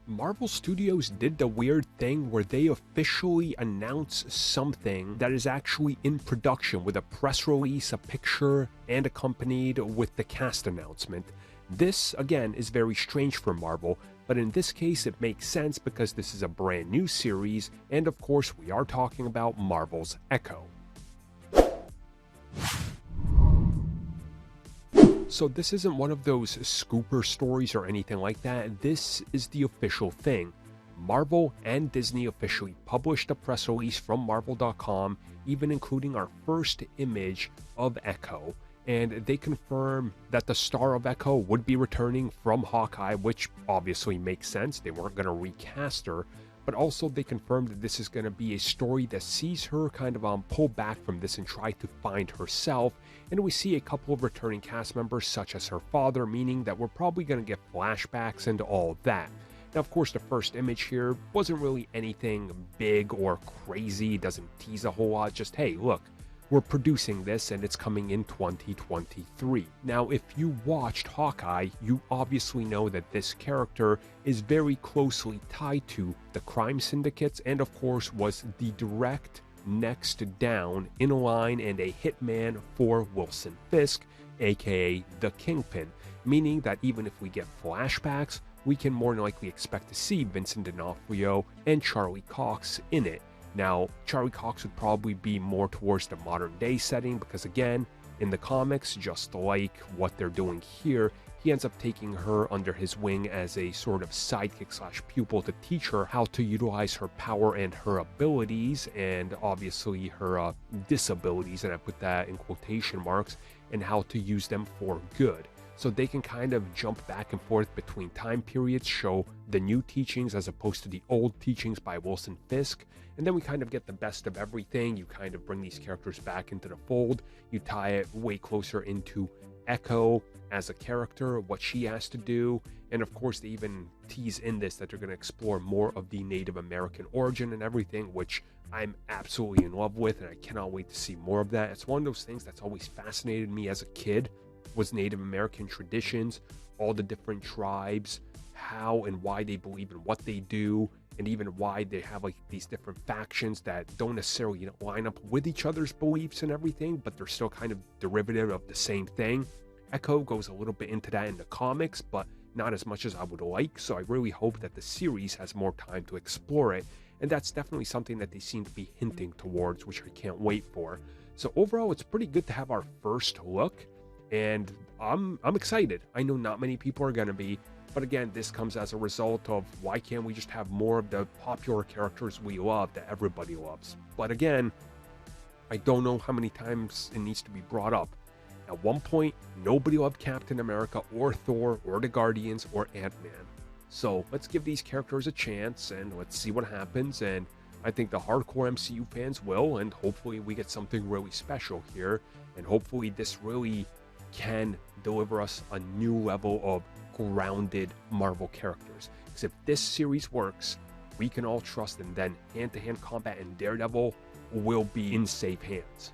Marvel Studios did the weird thing where they officially announce something that is actually in production with a press release, a picture, and accompanied with the cast announcement. This, again, is very strange for Marvel, but in this case it makes sense because this is a brand new series, and of course we are talking about Marvel's Echo. So this isn't one of those scooper stories or anything like that. This is the official thing. Marvel and Disney officially published a press release from Marvel.com, even including our first image of Echo. And they confirm that the star of Echo would be returning from Hawkeye, which obviously makes sense. They weren't going to recast her. But also they confirmed that this is going to be a story that sees her kind of pull back from this and try to find herself. And we see a couple of returning cast members such as her father, meaning that we're probably going to get flashbacks and all that. Now, of course, the first image here wasn't really anything big or crazy. It doesn't tease a whole lot. Just, hey, look, we're producing this and it's coming in 2023. Now, if you watched Hawkeye, you obviously know that this character is very closely tied to the crime syndicates and of course was the direct next down in line and a hitman for Wilson Fisk, aka the Kingpin, meaning that even if we get flashbacks, we can more than likely expect to see Vincent D'Onofrio and Charlie Cox in it. Now, Charlie Cox would probably be more towards the modern day setting because again, in the comics, just like what they're doing here, he ends up taking her under his wing as a sort of sidekick slash pupil to teach her how to utilize her power and her abilities, and obviously her disabilities, and I put that in quotation marks, and how to use them for good. So they can kind of jump back and forth between time periods, show the new teachings as opposed to the old teachings by Wilson Fisk, and then we kind of get the best of everything. You kind of bring these characters back into the fold, you tie it way closer into Echo as a character, what she has to do, and of course they even tease in this that they're going to explore more of the Native American origin and everything, which I'm absolutely in love with, and I cannot wait to see more of that. It's one of those things that's always fascinated me as a kid, was Native American traditions, all the different tribes, how and why they believe in what they do, and even why they have like these different factions that don't necessarily line up with each other's beliefs and everything, but they're still kind of derivative of the same thing. Echo goes a little bit into that in the comics, but not as much as I would like, so I really hope that the series has more time to explore it, and that's definitely something that they seem to be hinting towards, which I can't wait for. So overall, it's pretty good to have our first look, and I'm excited. I know not many people are going to be, but again, this comes as a result of why can't we just have more of the popular characters we love that everybody loves. But again, I don't know how many times it needs to be brought up. At one point, nobody loved Captain America or Thor or the Guardians or Ant-Man. So let's give these characters a chance and let's see what happens, and I think the hardcore MCU fans will, and hopefully we get something really special here, and hopefully this really can deliver us a new level of grounded Marvel characters. Because if this series works, we can all trust, and then hand-to-hand combat and Daredevil will be in safe hands.